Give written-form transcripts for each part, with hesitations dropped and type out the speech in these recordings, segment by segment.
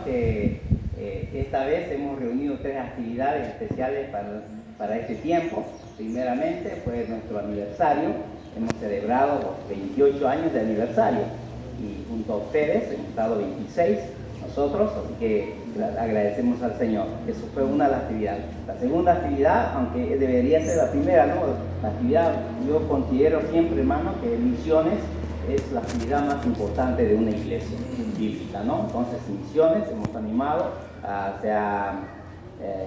que esta vez hemos reunido 3 actividades especiales para este tiempo. Primeramente fue nuestro aniversario, hemos celebrado los 28 años de aniversario y junto a ustedes hemos estado 26 nosotros, así que agradecemos al Señor. Eso fue una de las actividades. La segunda actividad, aunque debería ser la primera, ¿no? La actividad, yo considero siempre, hermano, que misiones es la actividad más importante de una iglesia bíblica, ¿no? Entonces, misiones, hemos animado, se ha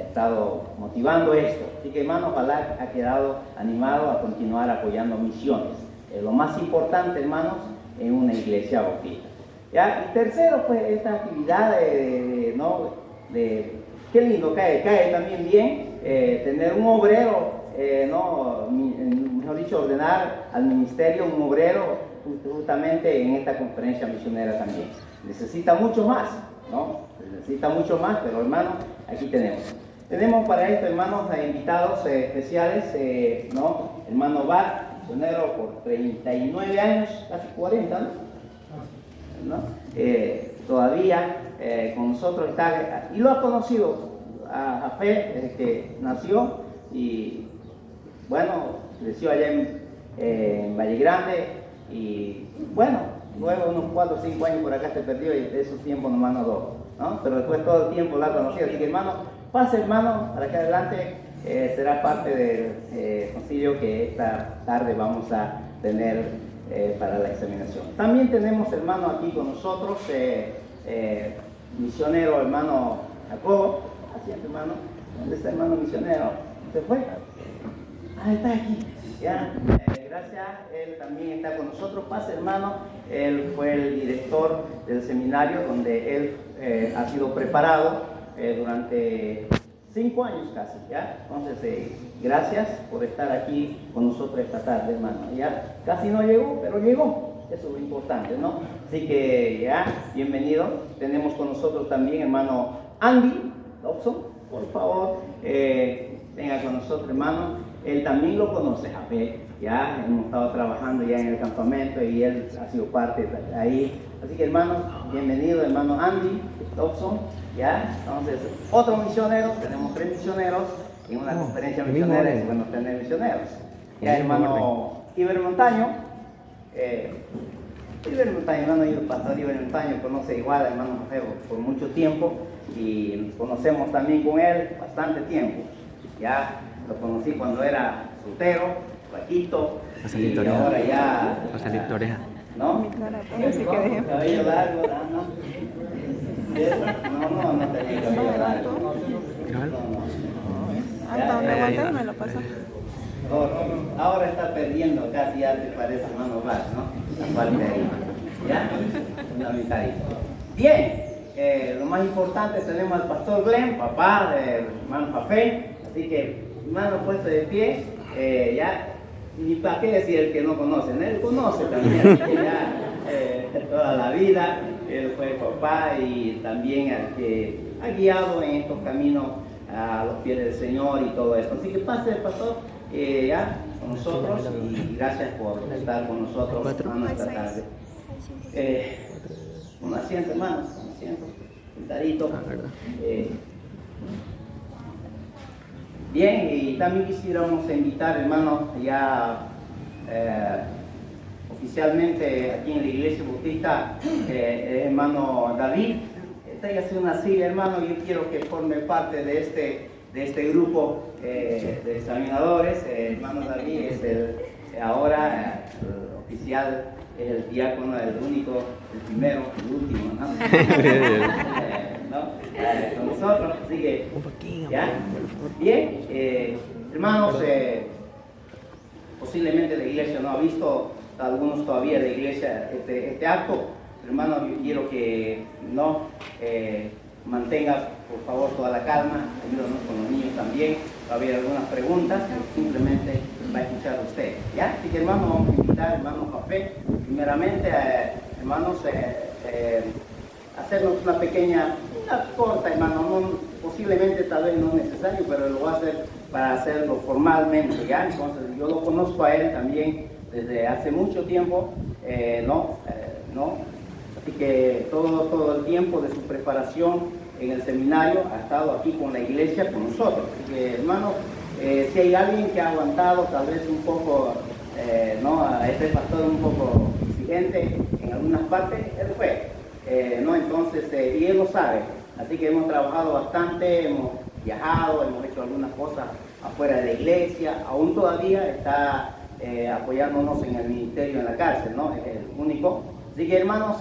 estado motivando esto. Así que, hermano, ojalá ha quedado animado a continuar apoyando misiones. Lo más importante, hermanos, en una iglesia bautista. ¿Ya? Y tercero, pues, esta actividad ¿no? Qué lindo, cae también bien tener un obrero, ¿no? Mejor dicho, ordenar al ministerio un obrero justamente en esta conferencia misionera también. Necesita mucho más, ¿no? Necesita mucho más, pero hermanos, aquí tenemos. Tenemos para esto, hermanos, invitados especiales, ¿no? Hermano Bar, misionero por 39 años, casi 40, ¿no? Todavía con nosotros está, y lo ha conocido a Fe desde que nació, y bueno, creció allá en Valle Grande, y bueno, luego unos 4 o 5 años por acá se perdió, y de esos tiempos nomás no dos, ¿no? Pero después todo el tiempo lo ha conocido, así que hermano, pase hermano, para acá adelante, será parte del concilio que esta tarde vamos a tener para la examinación. También tenemos hermano aquí con nosotros, misionero hermano Jacobo. Así es, hermano. ¿Dónde está hermano misionero? ¿Se fue? Ah, está aquí. Ya, gracias. Él también está con nosotros. Pase hermano. Él fue el director del seminario donde él ha sido preparado durante 5 años casi, ¿ya? Entonces, gracias por estar aquí con nosotros esta tarde, hermano. Ya casi no llegó, pero llegó. Eso es lo importante, ¿no? Así que, ya, bienvenido. Tenemos con nosotros también, hermano Andy Dobson, por favor, venga con nosotros, hermano. Él también lo conoce, Jafe. Ya hemos estado trabajando ya en el campamento y él ha sido parte de ahí. Así que, hermano, bienvenido, hermano Andy Dobson. ¿Ya? Entonces, otro misionero, tenemos 3 misioneros en una conferencia misionera, es bueno tener misioneros. Ya, hermano Iber Montaño, hermano, el pastor Iber Montaño conoce igual al hermano José por mucho tiempo y nos conocemos también con él bastante tiempo. Ya lo conocí cuando era soltero, flaquito, y ahora ya... ¿No? Cabello largo, ¿no? No tenía cabello largo. Hasta donde aguanté me lo pasó. Ahora está perdiendo casi, ya te parece, hermano Vaz, ¿no? La parte de ahí. ¿Ya? Fundamental. Bien, lo más importante, tenemos al pastor Glenn, papá del hermano Jafé. Así que, hermano puesto de pie, ya. Ni para qué decir el que no conoce, él conoce también, ya toda la vida, él fue papá y también al que ha guiado en estos caminos a los pies del Señor y todo esto. Así que pase el pastor ya con nosotros y gracias por estar con nosotros esta tarde. Un asiento, hermanos, un asiento, sentadito. Bien, y también quisiéramos invitar, hermanos, ya oficialmente aquí en la iglesia bautista, hermano David. Está ya haciendo una silla, hermano, yo quiero que forme parte de este grupo de examinadores. Hermano David es ahora el oficial, es el diácono, el único, el primero, el último, ¿no? Con nosotros, así que, ¿ya? Bien, hermanos, posiblemente la iglesia no ha visto, algunos todavía de la iglesia, este acto. Hermanos, yo quiero que no mantenga, por favor, toda la calma, ayúdanos con los niños también, va a haber algunas preguntas, simplemente va a escuchar usted, ¿ya? Así que, hermanos, vamos a invitar, hermanos Jafé, primeramente, hermanos, hacernos una corta, hermano, posiblemente tal vez no es necesario, pero lo voy a hacer para hacerlo formalmente, ¿ya? Entonces, yo lo conozco a él también desde hace mucho tiempo, Así que todo el tiempo de su preparación en el seminario ha estado aquí con la iglesia, con nosotros. Así que, hermanos, si hay alguien que ha aguantado tal vez un poco, ¿no? Este pastor un poco exigente en algunas partes, él fue, ¿no? Entonces, y él lo sabe. Así que hemos trabajado bastante, hemos viajado, hemos hecho algunas cosas afuera de la iglesia, aún todavía está apoyándonos en el ministerio en la cárcel, ¿no? Es el único. Así que hermanos,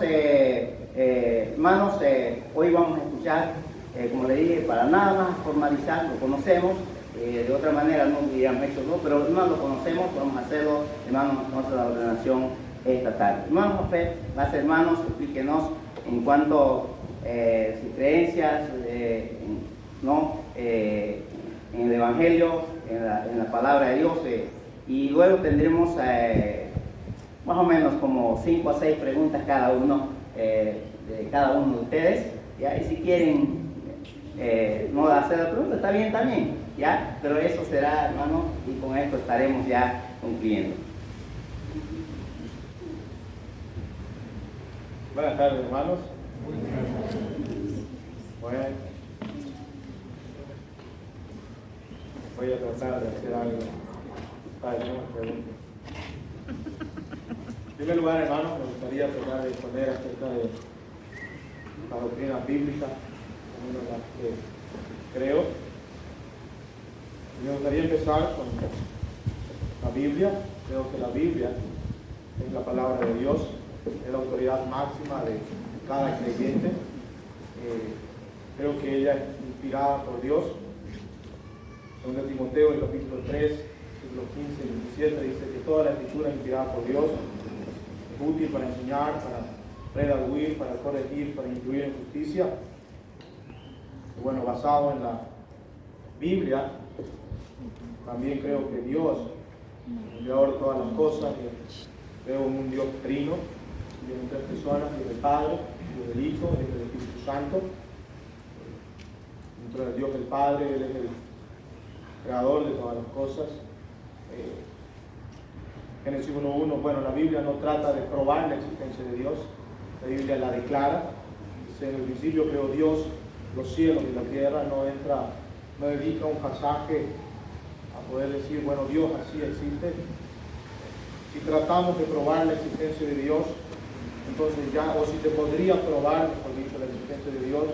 hoy vamos a escuchar, como le dije, para nada más formalizar, lo conocemos, de otra manera no hubiéramos hecho, ¿no? Pero no lo conocemos, vamos a hacerlo, hermanos, nuestra ordenación esta tarde. Hermanos José, más hermanos, explíquenos en cuanto a sus creencias, ¿no? En el Evangelio, en la palabra de Dios, y luego tendremos más o menos como 5 a 6 preguntas cada uno, de cada uno de ustedes, ¿ya? Y si quieren no hacer la pregunta, está bien también, ¿ya? Pero eso será, hermano, y con esto estaremos ya concluyendo. Buenas tardes, hermanos. Bueno, voy a tratar de hacer algo para que no me pregunten. En primer lugar, hermanos, me gustaría tratar de exponer acerca de la doctrina bíblica, una de las que creo. Me gustaría empezar con la Biblia. Creo que la Biblia es la palabra de Dios, es la autoridad máxima de cada creyente. Creo que ella es inspirada por Dios. Según Timoteo, el capítulo 3, versículos 15 y 17, dice que toda la escritura es inspirada por Dios, es útil para enseñar, para redarguir, para corregir, para instruir en justicia. Y bueno, basado en la Biblia, también creo que Dios, el creador de todas las cosas, creo en un Dios trino, Dios en 3 personas, Dios del Padre, Dios del Hijo, Dios del Espíritu Santo. Dentro del Dios del Padre, Él es el creador de todas las cosas. Génesis 1:1, bueno, la Biblia no trata de probar la existencia de Dios, la Biblia la declara. Dice, en el principio creó Dios los cielos y la tierra, no dedica un pasaje a poder decir, bueno, Dios así existe. Si tratamos de probar la existencia de Dios, entonces ya, o si se podría probar, mejor dicho, la existencia de Dios,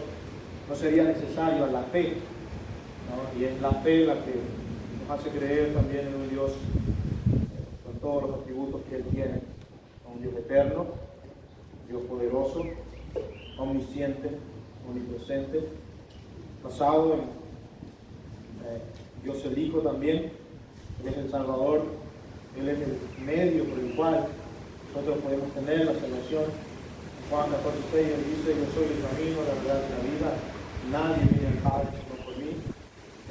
no sería necesario la fe, ¿no? Y es la fe la que nos hace creer también en un Dios con todos los atributos que Él tiene, un Dios eterno, Dios poderoso, omnisciente, omnipresente, basado en Dios el Hijo también. Él es el Salvador, Él es el medio por el cual nosotros podemos tener la salvación. Juan 14:6, Él dice, yo soy el camino, la verdad y la vida, nadie viene al Padre sino por mí.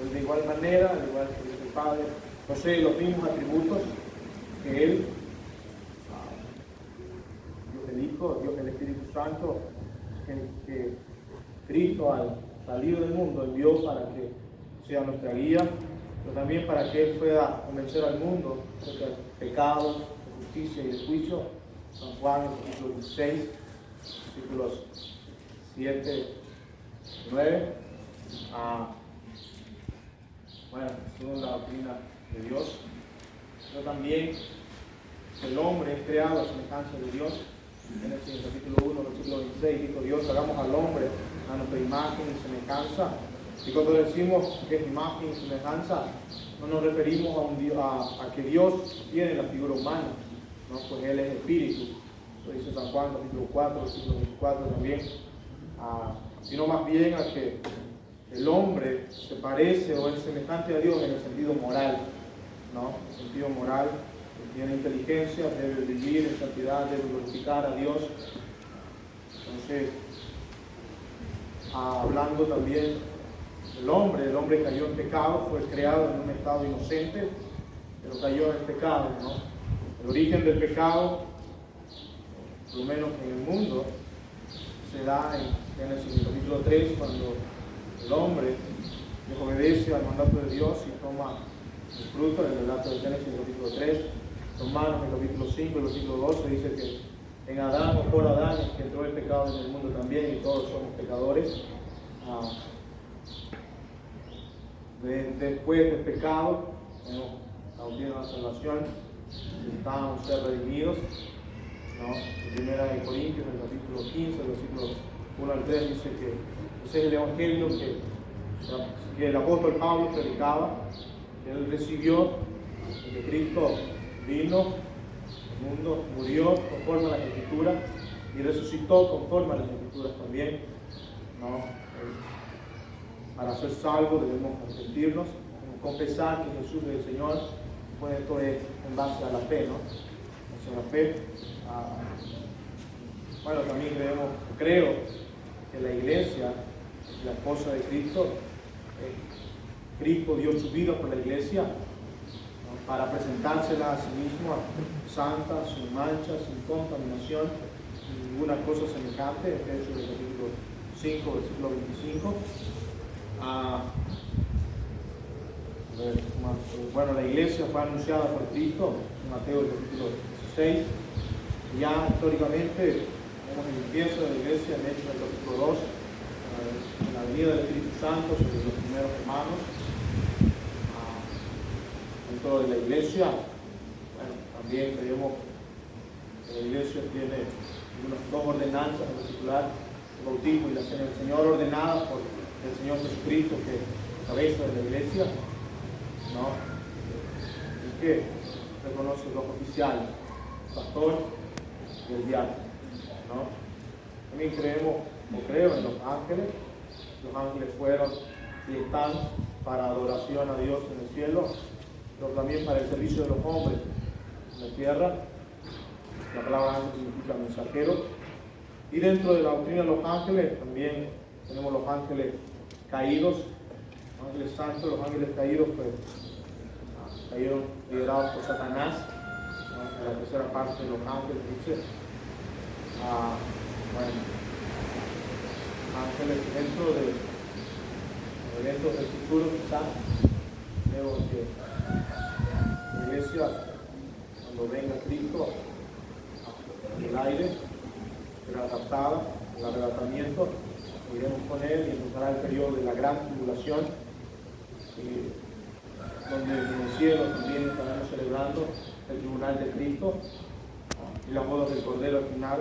Él de igual manera, al igual que Dios el Padre, posee los mismos atributos que Él, Dios el Hijo, Dios el Espíritu Santo, que Cristo al salir del mundo envió para que sea nuestra guía, pero también para que Él pueda convencer al mundo acerca de pecados, de justicia y de juicio. San Juan, capítulo 16, versículos 7 y 9. Bueno, según la doctrina de Dios, pero también el hombre es creado a semejanza de Dios. En el capítulo 1, versículo 26, dijo Dios, hagamos al hombre a nuestra imagen y semejanza. Y cuando decimos que es imagen y semejanza, no nos referimos a que Dios tiene la figura humana, ¿no? Pues Él es espíritu. Lo dice San Juan, capítulo 4, versículo 24 también. Sino más bien a que el hombre se parece o es semejante a Dios en el sentido moral, ¿no? En el sentido moral, que tiene inteligencia, debe vivir en santidad, debe glorificar a Dios. Entonces, hablando también del hombre, el hombre cayó en pecado, fue creado en un estado inocente, pero cayó en pecado, ¿no? El origen del pecado, por lo menos en el mundo, se da en Génesis capítulo 3, cuando el hombre desobedece al mandato de Dios y toma el fruto. En el relato de Génesis capítulo 3, Romanos en capítulo 5, el versículo 12 dice que en Adán o por Adán es que entró el pecado en el mundo también y todos somos pecadores. Después del pecado, la doctrina de la salvación, necesitamos ser redimidos, ¿no? En Primera de Corintios, en el capítulo 15, versículos 1 al 3, dice que ese es el evangelio que el apóstol Pablo predicaba, que él recibió, que Cristo vino al mundo, murió conforme a las Escrituras y resucitó conforme a las Escrituras también, ¿no? Para ser salvos debemos arrepentirnos, confesar que Jesús es el Señor, pues esto es en base a la fe, ¿no? En la fe. Bueno, también creo que la iglesia, la esposa de Cristo, Cristo dio su vida por la iglesia, ¿no? Para presentársela a sí mismo santa, sin mancha, sin contaminación, sin ninguna cosa semejante. Efesios capítulo 5, versículo 25. Bueno, la iglesia fue anunciada por Cristo en Mateo capítulo 16. Ya históricamente vemos el empiezo de la iglesia en Hechos capítulo 2, en la venida del Espíritu Santo sobre los primeros hermanos. Dentro de la iglesia, bueno, también creemos que la iglesia tiene unas dos ordenanzas en particular, el bautismo y la cena del Señor, ordenadas por el Señor Jesucristo, que es cabeza de la iglesia, ¿no? Y que reconoce los oficiales, el pastor y el diácono, ¿no? También creo en los ángeles. Los ángeles fueron y están para adoración a Dios en el cielo, pero también para el servicio de los hombres en la tierra. La palabra ángel significa mensajero. Y dentro de la doctrina de los ángeles también tenemos los ángeles caídos, los ángeles santos. Los ángeles caídos pues cayeron liderados por Satanás, ¿no? La tercera parte de los ángeles dice, bueno, ángeles dentro de eventos del futuro quizás. Creo que la iglesia, cuando venga Cristo en el aire, será adaptada al arrebatamiento, iremos con él y empezará el periodo de la gran tribulación, donde en el cielo también estaremos celebrando el tribunal de Cristo y las bodas del Cordero al final,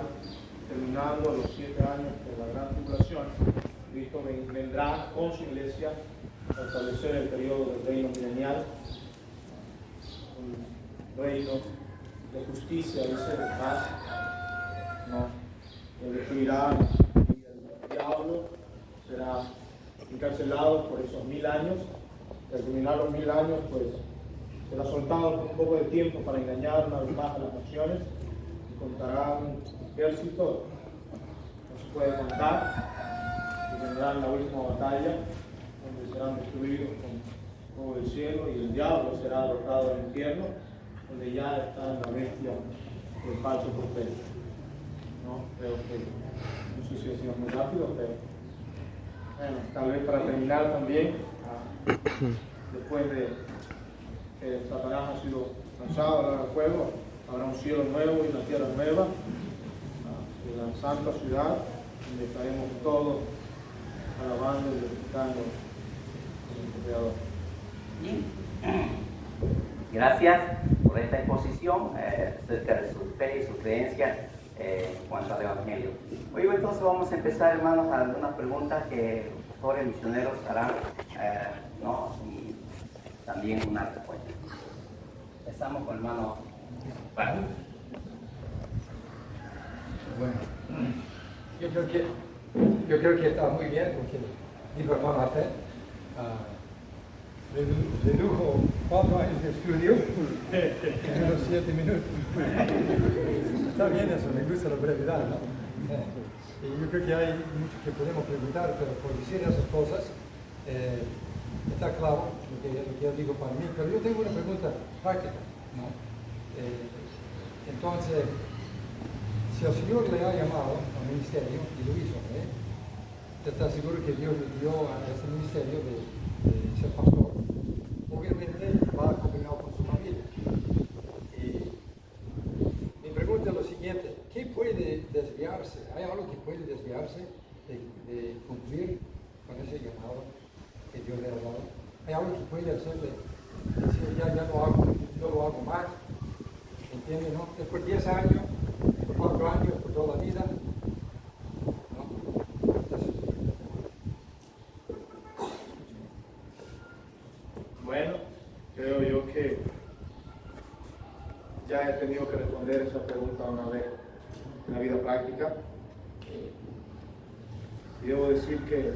terminando los 7 años de la gran tribulación. Cristo vendrá con su iglesia a establecer el periodo del reino milenial, un reino de justicia, dice, de paz, ¿no? Que destruirá y el diablo será encarcelado por esos 1000 años. Al terminar los 1000 años, pues será soltado por un poco de tiempo para engañar una vez más a las naciones y contará un ejército, no se puede contar, y tendrán la última batalla, donde serán destruidos con fuego del cielo y el diablo será arrojado al infierno, donde ya está la bestia del falso profeta. ¿No? Creo que, no sé si ha sido muy rápido, pero bueno, tal vez para terminar también, después de que Satanás ha sido lanzado al fuego, habrá un cielo nuevo y una tierra nueva, en la santa ciudad, donde estaremos todos alabando y glorificando al Creador. Bien. Gracias por esta exposición acerca de su fe y su creencia en cuanto al Evangelio. Hoy entonces vamos a empezar, hermanos, a algunas preguntas que los pastores misioneros harán, ¿no? Y también una respuesta. Empezamos con el hermano Pablo. Bueno, yo creo que está muy bien porque dijo hermano Ate, redujo 4 años de estudio en unos 7 minutos. Está bien eso, me gusta la brevedad, ¿no? Y yo creo que hay mucho que podemos preguntar, pero por decir esas cosas, está claro lo que yo digo para mí, pero yo tengo una pregunta práctica, ¿no? Entonces, si el Señor le ha llamado al ministerio, y lo hizo, ¿está seguro que Dios le dio a ese ministerio de ser pastor? Obviamente va acompañado con su familia. Y mi pregunta es lo siguiente: ¿qué puede desviarse, hay algo que puede desviarse de cumplir con ese llamado que Dios le ha dado. Hay algo que puede hacerle decir, ya no lo hago más. ¿Entiende, no? Es por 10 años, por 4 años, por toda la vida. ¿No? Entonces, bueno, creo yo que ya he tenido que responder esa pregunta una vez en la vida práctica. Y debo decir que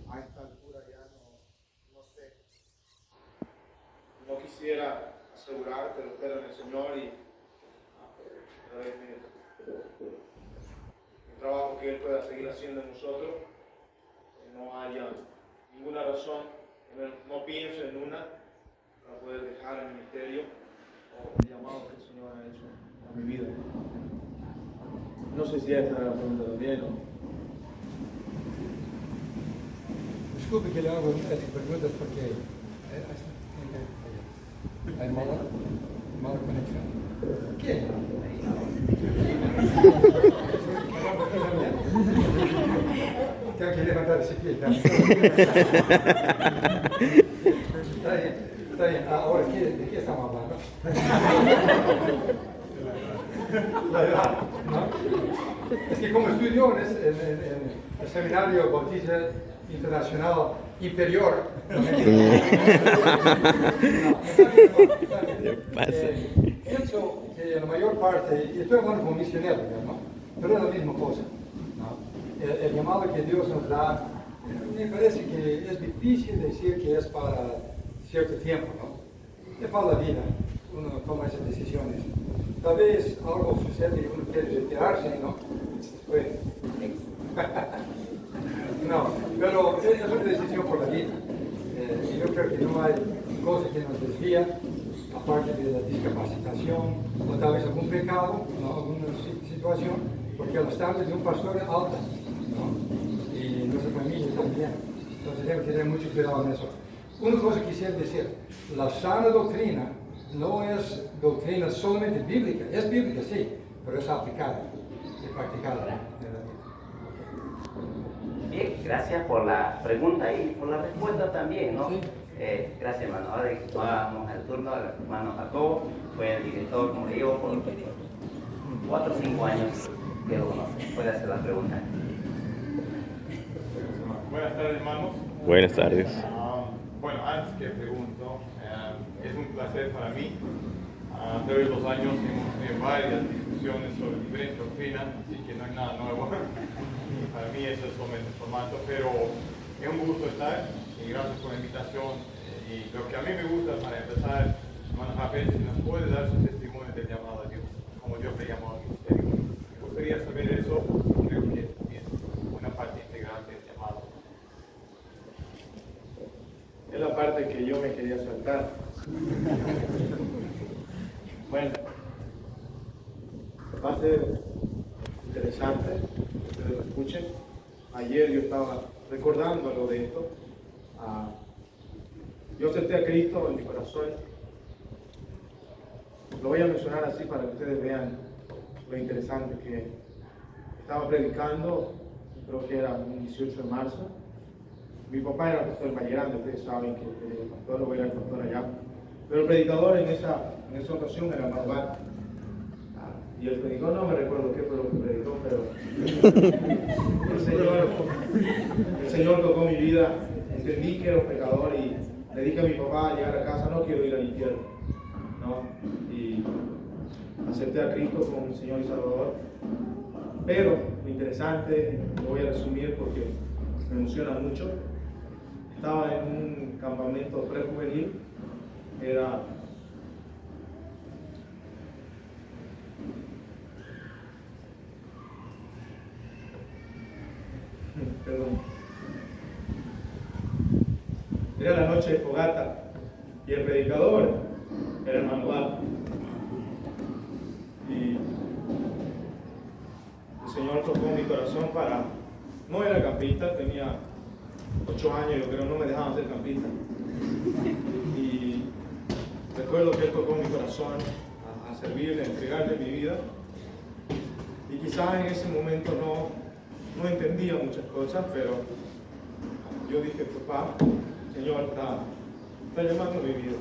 a esta altura ya no sé. No quisiera asegurar, pero espero en el Señor y a través del trabajo que Él pueda seguir haciendo en nosotros, que no haya ninguna razón, no pienso en una para poder dejar el ministerio o el llamado que el Señor ha hecho a mi vida. No sé si esta era la pregunta también, ¿no? disculpe que le hago estas preguntas porque hay mala conexión. ¿Qué? Tengo que levantar ese pie. Está bien. Ahora, ¿de qué estamos hablando? La edad, ¿no? Es que como estudio en el seminario Bautista Internacional Inferior, pienso que la mayor parte, y estoy hablando como misionero, ¿no? Pero es la misma cosa, ¿no? El llamado que Dios nos da, me parece que es difícil decir que es para cierto tiempo, ¿no? Es para la vida, uno toma esas decisiones. Tal vez algo sucede y uno quiere retirarse, ¿no? Pues, no, pero es una decisión por la vida. Y yo creo que no hay cosa que nos desvía, aparte de la discapacitación, o tal vez algún pecado, ¿no? Alguna situación, porque el estándar de un pastor es alta, ¿no? Y nuestra familia también. Entonces tenemos que tener mucho cuidado en eso. Una cosa que quisiera decir, la sana doctrina no es doctrina solamente bíblica, es bíblica sí, pero es aplicada y practicada en la vida. Bien, gracias por la pregunta y por la respuesta también, ¿no? Sí. Gracias, hermano. Ahora vamos al turno del hermano Jacobo, fue el director, como le digo, por 4 o 5 años que lo conoce. Puede hacer la pregunta. Buenas tardes, hermanos. Buenas tardes. Bueno, antes que pregunto, es un placer para mí. A través de los años hemos tenido varias discusiones sobre diferentes doctrinas, así que no hay nada nuevo. Para mí eso es solamente el formato, pero es un gusto estar y gracias por la invitación. Y lo que a mí me gusta para empezar, hermano Jafet, si nos puede dar su testimonio del llamado a Dios, como Dios le llamó al ministerio. Me gustaría saber eso, creo que es también una parte integral del llamado. Es la parte que yo me quería saltar. Bueno, va a ser interesante que ustedes lo escuchen. Ayer yo estaba recordando algo de esto. Yo acepté a Cristo en mi corazón. Lo voy a mencionar así para que ustedes vean lo interesante que es. Estaba predicando, creo que era un 18 de marzo. Mi papá era pastor en Valle Grande, ustedes saben que el pastor lo era el pastor allá. Pero el predicador en esa ocasión era Marbat. Y el predicador no me recuerdo qué fue lo que predicó, pero el Señor tocó mi vida. Entendí que era un pecador y le dije a mi papá al llegar a casa, no quiero ir al infierno, ¿no? Y acepté a Cristo como mi Señor y Salvador. Pero lo interesante, lo voy a resumir porque me emociona mucho. Estaba en un campamento prejuvenil, era era la noche de fogata y el predicador era el Manuel. Y el Señor tocó mi corazón para, no era campista, tenía 8 años, yo creo, no me dejaban ser campista. Y recuerdo que Él tocó mi corazón a servirle, a entregarle mi vida. Y quizás en ese momento no entendía muchas cosas, pero yo dije, papá, el Señor está llamando mi vida.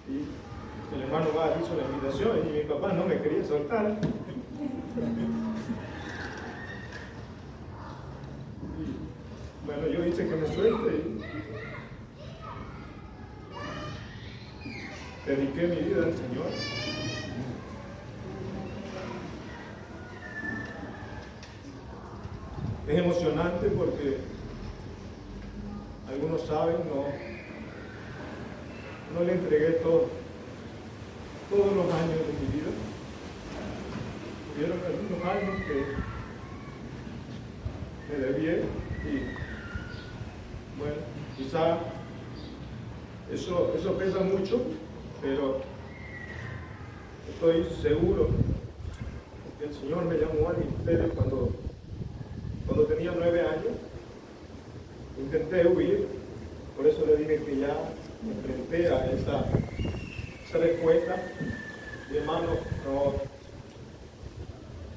Y el hermano va, hizo la invitación y mi papá no me quería soltar. Y, bueno, yo hice que me suelte y dediqué mi vida al Señor. Es emocionante porque algunos saben, no le entregué todos los años de mi vida. Hubieron algunos años que me debí y bueno, quizá eso pesa mucho, pero estoy seguro que el Señor me llamó al ministerio cuando tenía 9 años. Intenté huir, por eso le dije que ya me enfrenté a esa respuesta. Mi hermano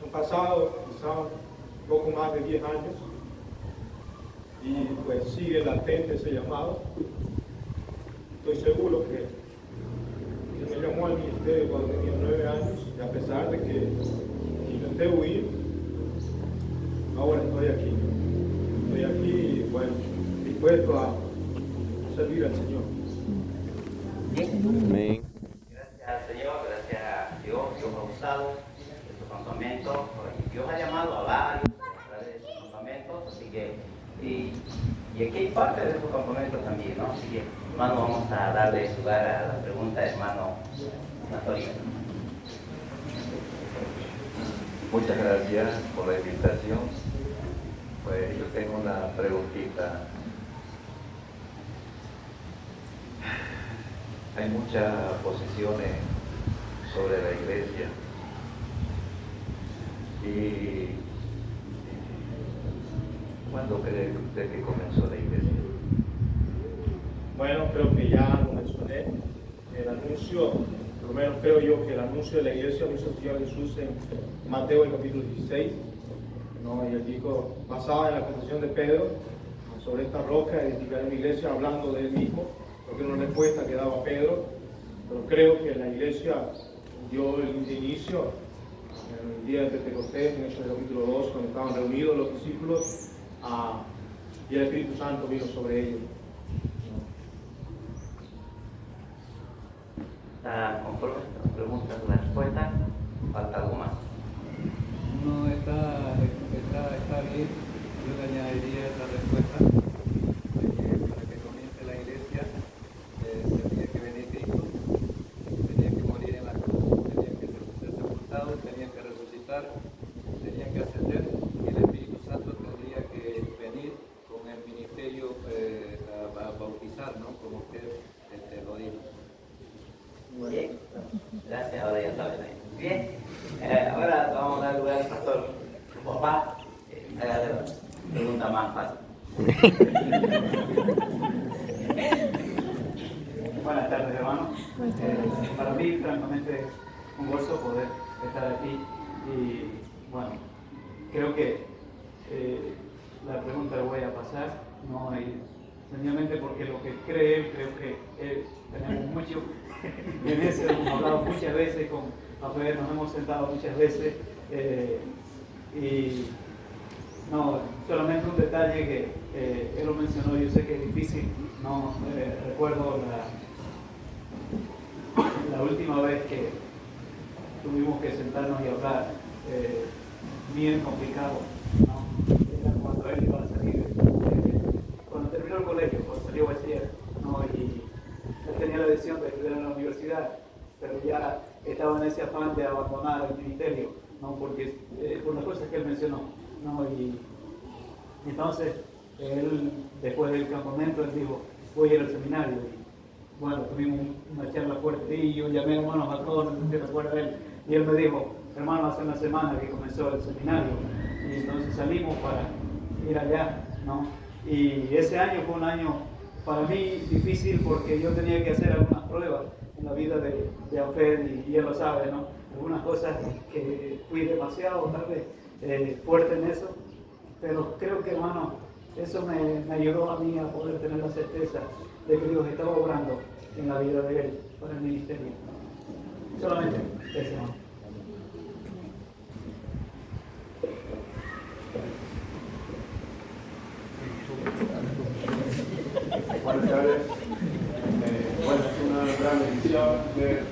han pasado quizá poco más de 10 años y pues sigue latente ese llamado. Estoy seguro que me llamó al ministerio cuando tenía 9 años y a pesar de que intenté huir, ahora estoy aquí. Estoy aquí y bueno, dispuesto a servir al Señor. Amén. Gracias al Señor, gracias a Dios. Dios ha usado estos campamentos. Dios ha llamado a varios a través de estos campamentos, así que y aquí hay parte de estos campamentos también, ¿no? Así que, hermano, vamos a darle lugar a la pregunta de hermano Antonio. Muchas gracias por la invitación. Pues yo tengo una preguntita. Hay muchas posiciones sobre la iglesia y ¿cuándo cree usted que comenzó la iglesia? Bueno, creo que ya lo mencioné. El anuncio, por lo menos creo yo que el anuncio de la iglesia lo hizo el Señor Jesús en Mateo el capítulo 16, ¿no? Y él dijo, basada en la confesión de Pedro, sobre esta roca edificaré mi iglesia, hablando de él mismo, porque era una respuesta que daba Pedro. Pero creo que la iglesia dio el inicio en el día de Pentecostés, en Hechos del capítulo 2, cuando estaban reunidos los discípulos y el Espíritu Santo vino sobre ellos. ¿Está conforme con las preguntas, la respuesta? ¿Falta algo más? No, está bien. Yo le añadiría esa respuesta de que para que comience la iglesia tenía que venir Cristo, tenía que morir en la cruz, tenía que ser sepultado, tenía que resucitar, tenía que ascender y el Espíritu Santo tendría que venir con el ministerio a bautizar, ¿no? Como usted lo dijo. Muy bien, gracias, ahora ya saben. Bien, ahora vamos a dar lugar al pastor, su papá, haga la pregunta más fácil. Buenas tardes, hermano. Para mí, francamente, un gozo poder estar aquí y, bueno, creo que la pregunta la voy a pasar, no hay, sencillamente porque lo que creo que tenemos mucho en eso, hemos hablado muchas veces con Rafael, nos hemos sentado muchas veces y no, solamente un detalle que él lo mencionó, yo sé que es difícil, no recuerdo la última vez que tuvimos que sentarnos y hablar, bien complicado, ¿no? Era cuando él iba a salir, cuando terminó el colegio, cuando salió bachiller, ¿no? Y él tenía la decisión de estudiar en la universidad, pero ya estaba en ese afán de abandonar el ministerio, ¿no? Porque por las cosas que él mencionó, ¿no? Y entonces él, después del campamento, él dijo, voy a ir al seminario. Y bueno, tuvimos una charla fuerte y yo llamé a hermanos a todos, no sé si recuerda él, y él me dijo, hermano, hace una semana que comenzó el seminario, y entonces salimos para ir allá, ¿no? Y ese año fue un año para mí difícil porque yo tenía que hacer algunas pruebas en la vida de Afed y él lo sabe, ¿no? algunas cosas que fui demasiado tal vez fuerte en eso, pero creo que, hermano, eso me ayudó a mí a poder tener la certeza de que Dios estaba obrando en la vida de él para el ministerio. Solamente eso, hermano. Buenas tardes. Bueno, es una gran bendición ver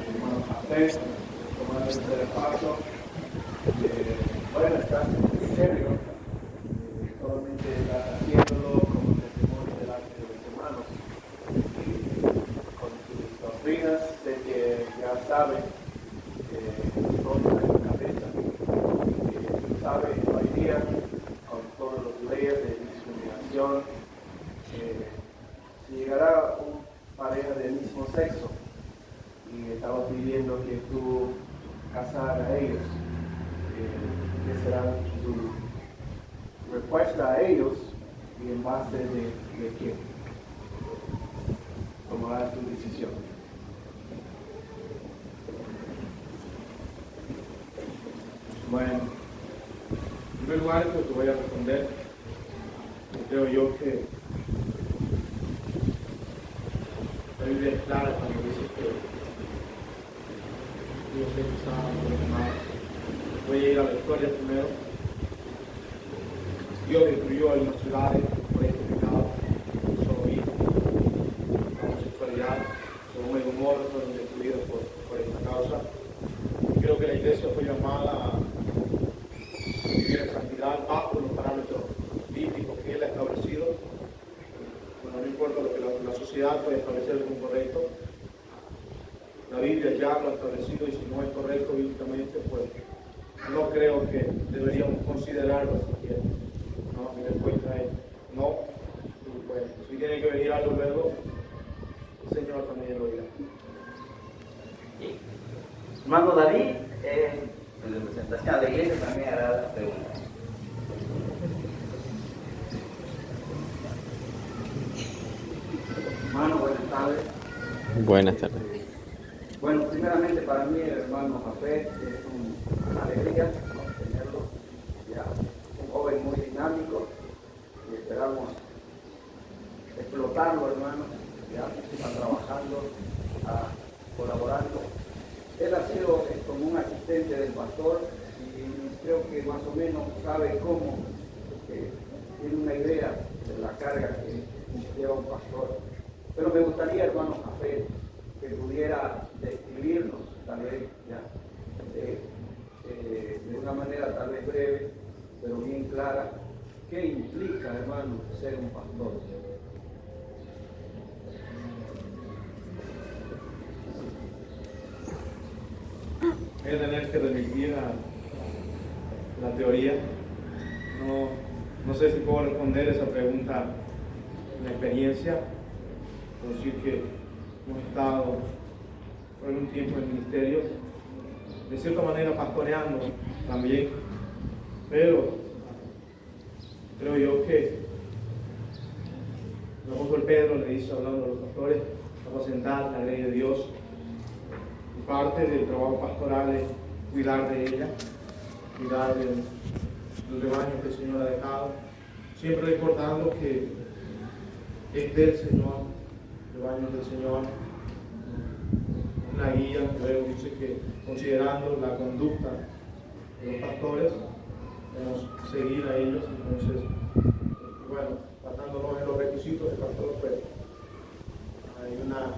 hermanos Jafet tomando este paso. Bueno, estás en serio. Solamente estás haciéndolo como testimonio delante de los hermanos. Con tus doctrinas, sé que ya saben dónde está tu cabeza. Sabes hoy día, con todas las leyes de discriminación, si llegara una pareja del mismo sexo y estaba pidiendo que tú casara a ellos, ¿qué será tu respuesta a ellos y en base de qué tomarás tu decisión? Bueno, en primer lugar, pues te voy a responder. Creo yo que la Biblia es clara cuando dice que Dios es santo. Voy a ir a la historia primero. Dios destruyó algunas ciudades por este pecado, sodomismo, homosexualidad, Sodoma y Gomorra fueron destruidas por esta causa. Y creo que la iglesia fue llamada a vivir en santidad bajo los parámetros bíblicos que Él ha establecido. Bueno, no importa lo que la sociedad puede establecer como correcto, la Biblia ya lo ha establecido y si no es correcto bíblicamente, pues no creo que deberíamos considerarlo siquiera. No, mi respuesta es no. Y bueno, si tiene que venir algo luego, el Señor también lo dirá. Hermano David, en representación a la iglesia, también hará la pregunta. Hermano, buenas tardes. Buenas tardes. Bueno, primeramente para mí el hermano Jafet es una alegría, ¿no?, tenerlo, ya un joven muy dinámico y esperamos explotarlo, hermano, ya está trabajando, está colaborando. Él ha sido como un asistente del pastor y creo que más o menos sabe cómo, tiene una idea de la carga que lleva un pastor. Pero me gustaría, hermano Jafet, que pudiera describirnos, tal vez, ya, de una manera tal vez breve, pero bien clara, qué implica, hermano, ser un pastor. Voy a tener que remitir a la teoría. No sé si puedo responder esa pregunta en la experiencia. Puedo decir que hemos estado por un tiempo en el ministerio, de cierta manera pastoreando también, pero creo yo que el apóstol Pedro le dice, hablando de los pastores, apacentar la ley de Dios. Y parte del trabajo pastoral es cuidar de ella, cuidar del rebaño que el Señor ha dejado, siempre recordando que es del Señor, el rebaño del Señor. Una guía, luego dice que considerando la conducta de los pastores, debemos seguir a ellos. Entonces, bueno, basándonos en los requisitos del pastor, pues hay una,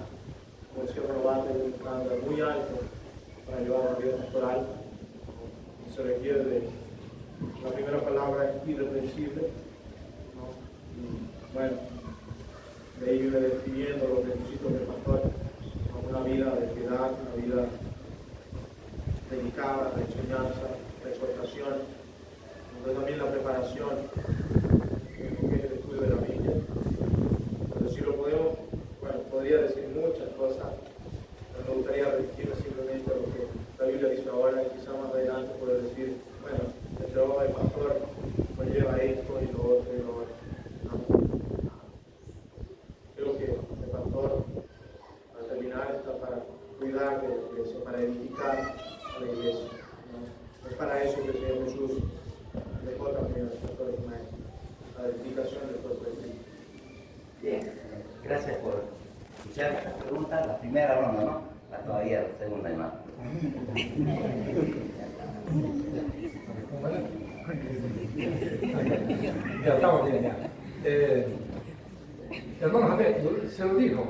como decía Robate, un estándar muy alto para llevar una vida pastoral. Se requiere de, la primera palabra es irreprensible, ¿no? Y bueno, de ahí viene describiendo los requisitos del pastor. Una vida de piedad, una vida dedicada a la enseñanza, la exhortación, pero también la preparación, que es el estudio de la Biblia. Pero si lo podemos, bueno, podría decir muchas cosas, pero me gustaría repetir simplemente lo que la Biblia dice ahora, y quizá más adelante poder decir, bueno, el trabajo del pastor conlleva esto y lo otro y lo otro. ¿No? Creo que el pastor gracias por escuchar esta pregunta. La primera ronda, ¿no? Todavía la segunda y más. Ya estamos bien, ya. Hermano Javier, se lo dijo,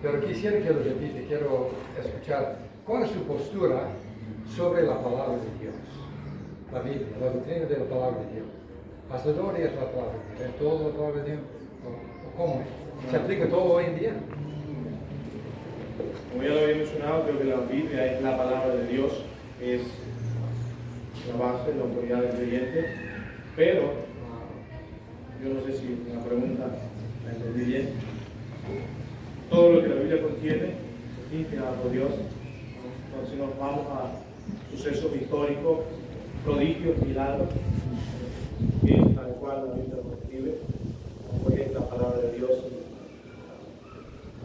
pero quisiera que lo repite, quiero escuchar. ¿Cuál es su postura sobre la palabra de Dios? La Biblia, la doctrina de la palabra de Dios. ¿Hasta dónde es la palabra de Dios? ¿Es todo la palabra de Dios? ¿O cómo es? ¿Se aplica todo hoy en día? Como ya lo había mencionado, creo que la Biblia es la palabra de Dios, es la base, la autoridad del creyente, pero yo no sé si la pregunta la entendí bien. Todo lo que la Biblia contiene es inspirado por Dios. Entonces nos vamos a sucesos históricos, prodigios, milagros, que es tal cual la Biblia lo escribe, porque es la palabra de Dios.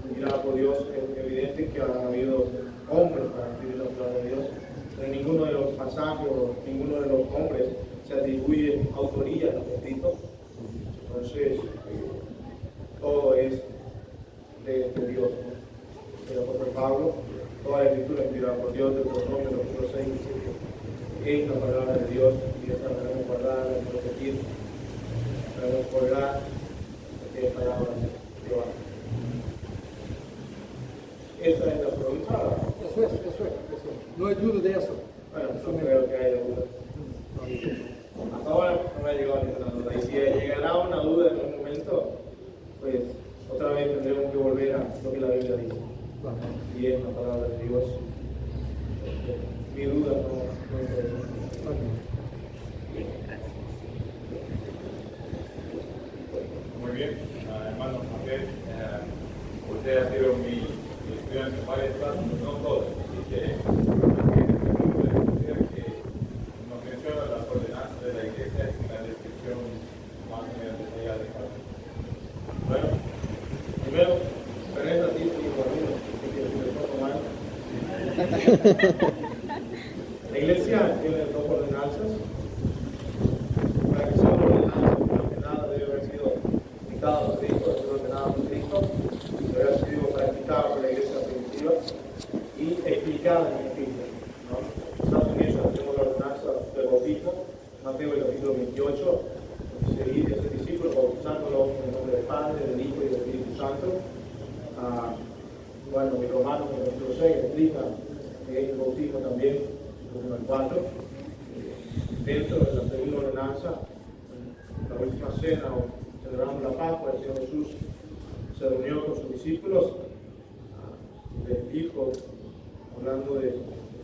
Inspirada por Dios, es evidente que han habido hombres para escribir la palabra de Dios. En ninguno de los pasajes o ninguno de los hombres se atribuye autoría a los escritos. Entonces, todo es de Dios, ¿no? El apóstol Pablo, toda la escritura inspirada por Dios, Deuteronomio, capítulo 6, es la palabra de Dios, y esa la debemos guardar, la debemos repetir, la debemos colgar, porque es palabra de Dios. Esa es la pregunta. Eso es. No hay duda de eso. Bueno, no creo que haya duda. Hasta ahora no me ha llegado ninguna duda. Y si llegará una duda en algún momento, pues otra vez tendremos que volver a lo que la Biblia dice. Y es la palabra de Dios. Mi duda no interesa. Muy bien, hermano Javier, usted ha sido mi estudiante en varias clases, no todas, así que nos menciona las ordenanzas de la iglesia es una descripción más o menos detallada de cada uno. Bueno, Primero, Fernando, a ti y por la iglesia tiene dos ordenanzas. Para que sea una ordenanza, primero que nada debe haber sido dictada por Cristo, debe ser ordenada por Cristo, debe haber sido practicada por la iglesia primitiva y explicada en el Espíritu, ¿no? Basado en eso tenemos la ordenanza del bautismo, Mateo el capítulo 28, seguir y hacer discípulos, bautizándolos en el nombre del Padre, del Hijo y del Espíritu Santo. Bueno, en Romanos en el capítulo 6 explica que es el bautismo también, el 4. Dentro de la segunda ordenanza, la última cena, o celebramos la Pascua, el Señor Jesús se reunió con sus discípulos, les dijo, hablando de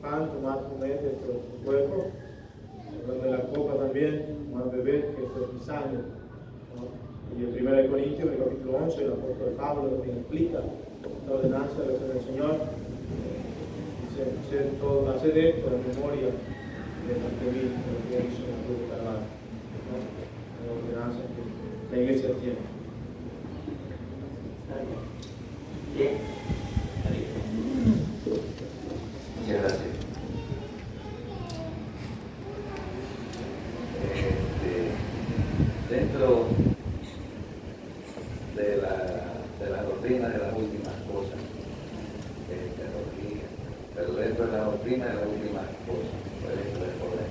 pan, tomad, comed, esto es mi cuerpo, hablando de la copa también, tomad, beber, que esto es mi sangre, ¿no? Y el 1 Corintios, en el capítulo 11, el apóstol Pablo también explica la ordenanza de la del Señor. Dice, hacer esto en memoria de lo que vi, de lo que hizo en la cruz de Calvario, ¿no? La ordenanza que la iglesia tiene. Bien. Muchas gracias. Dentro de la doctrina de las últimas cosas, teología, pero dentro de la doctrina de las últimas cosas, por eso es poder.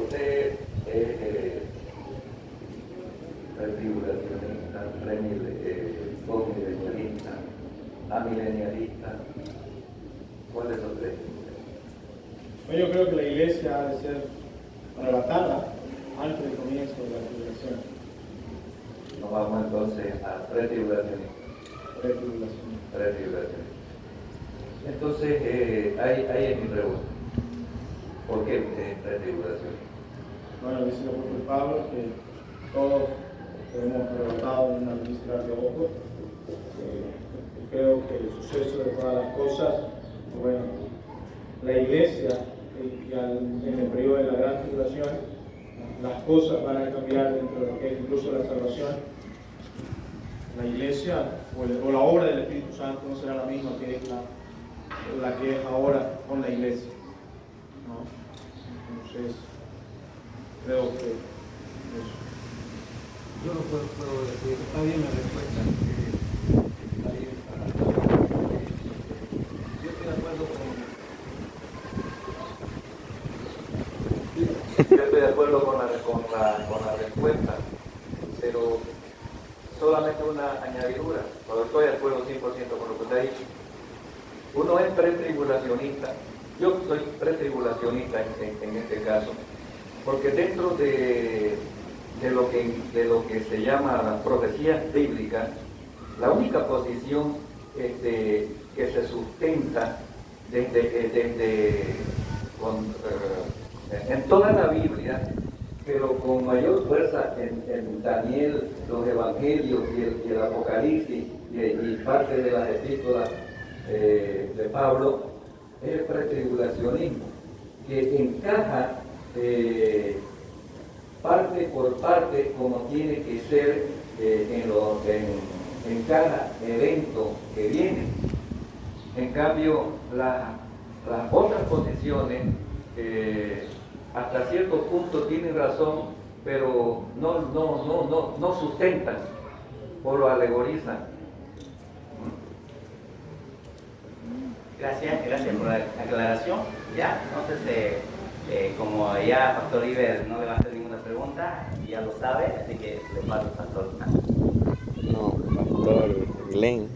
Usted es retribulacionista, postmilenialista, amilenialista. ¿Cuál es los tres? Bueno, yo creo que la iglesia ha de ser arrebatada antes del comienzo de la tribulación. Nos vamos entonces a pretribulacionista. Pretribulación. Entonces, ahí es mi pregunta. ¿Por qué pretribulación? Bueno, dice el apóstol Pablo que todos seremos arrebatados en una visita de ojos. Creo que el suceso de todas las cosas, bueno, la iglesia, en el periodo de la gran tribulación, las cosas van a cambiar dentro de lo que es incluso la salvación. La iglesia o la obra del Espíritu Santo no será la misma que es la que es ahora con la iglesia, ¿no? Entonces, creo que eso. Yo no puedo decir, está bien la respuesta. Está bien yo estoy de acuerdo Yo estoy de acuerdo con la respuesta, pero solamente una añadidura, pero estoy de acuerdo 100% con lo que usted ha dicho. Uno es pretribulacionista, yo soy pretribulacionista en este caso, porque dentro de lo que se llama las profecías bíblicas, la única posición que se sustenta en toda la Biblia, pero con mayor fuerza en Daniel, los evangelios y el Apocalipsis y parte de las epístolas de Pablo, es el pretribulacionismo, que encaja parte por parte como tiene que ser en cada evento que viene. En cambio, las otras posiciones hasta cierto punto tienen razón, pero no sustentan o lo alegorizan. Gracias por la aclaración. Ya, entonces, como ya Pastor Iber no le va a hacer ninguna pregunta, ya lo sabe, así que le paso al Pastor. No, Pastor Glenn.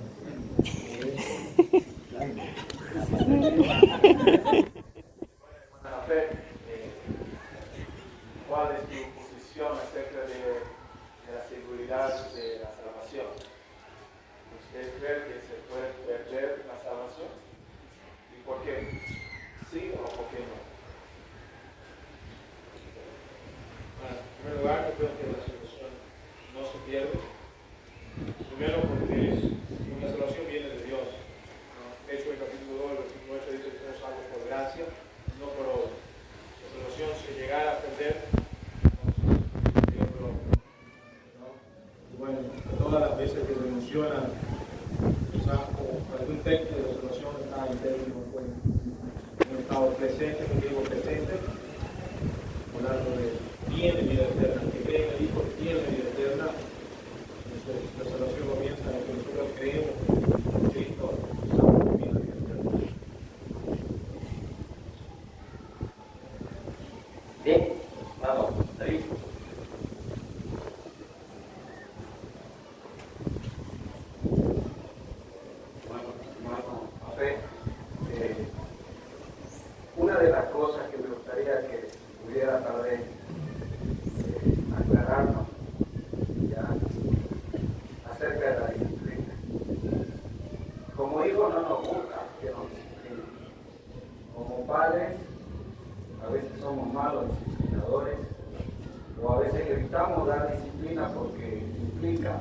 ¿Cuál es tu posición acerca de la seguridad de la salvación? ¿Usted cree que se puede perder la salvación? ¿Y por qué? ¿Sí o por qué no? Bueno, en primer lugar, yo creo que la salvación no se pierde. Primero porque la salvación viene de Dios. Hechos capítulo 2, versículo 8 dice que somos salvos por gracia, no por obra. La salvación, si llegara a perder, Dios lo ¿no? Bueno, todas las veces que se menciona, algún texto de la salvación está en términos un estado presente, un griego presente, hablando de tiene vida eterna, que cree en el Hijo tiene vida eterna. Entonces, la salvación comienza en que nosotros creemos en Cristo. Bien, vamos, David. Una de las cosas que me gustaría que pudiera tal vez aclararnos ya acerca de la disciplina. Como hijos no nos gusta que nos disciplinen. Como padres a veces somos malos disciplinadores o a veces evitamos dar disciplina porque implica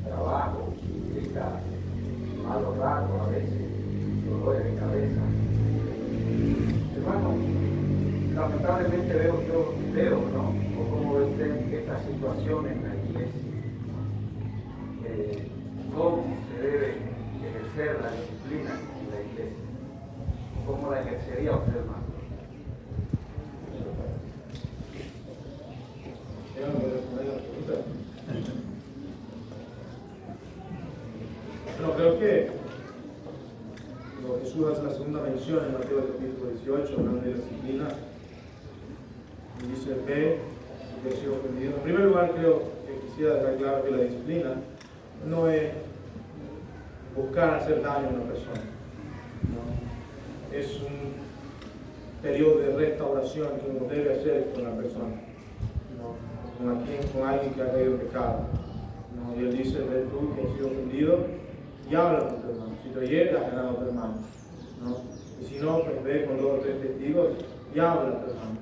trabajo, implica malos ratos a veces, dolores de cabeza. Hermano, lamentablemente veo, ¿no? O como ve usted esta situación en la iglesia, cómo se debe ejercer la disciplina en la iglesia, cómo la ejercería usted, hermano. Bueno, creo que Jesús hace la segunda mención en Mateo capítulo 18, hablando de la disciplina, y dice, ve, que he sido ofendido. En primer lugar, creo que quisiera dejar claro que la disciplina no es buscar hacer daño a una persona, ¿no? Es un periodo de restauración que uno debe hacer con la persona, ¿no? Con alguien que ha caído en pecado, ¿no? Y él dice, ve tú que has sido ofendido, y habla con tu hermano. Si te hiere, has ganado a tu hermano, ¿no? Y si no, pues ve con 2 o 3 testigos y habla a tu hermano.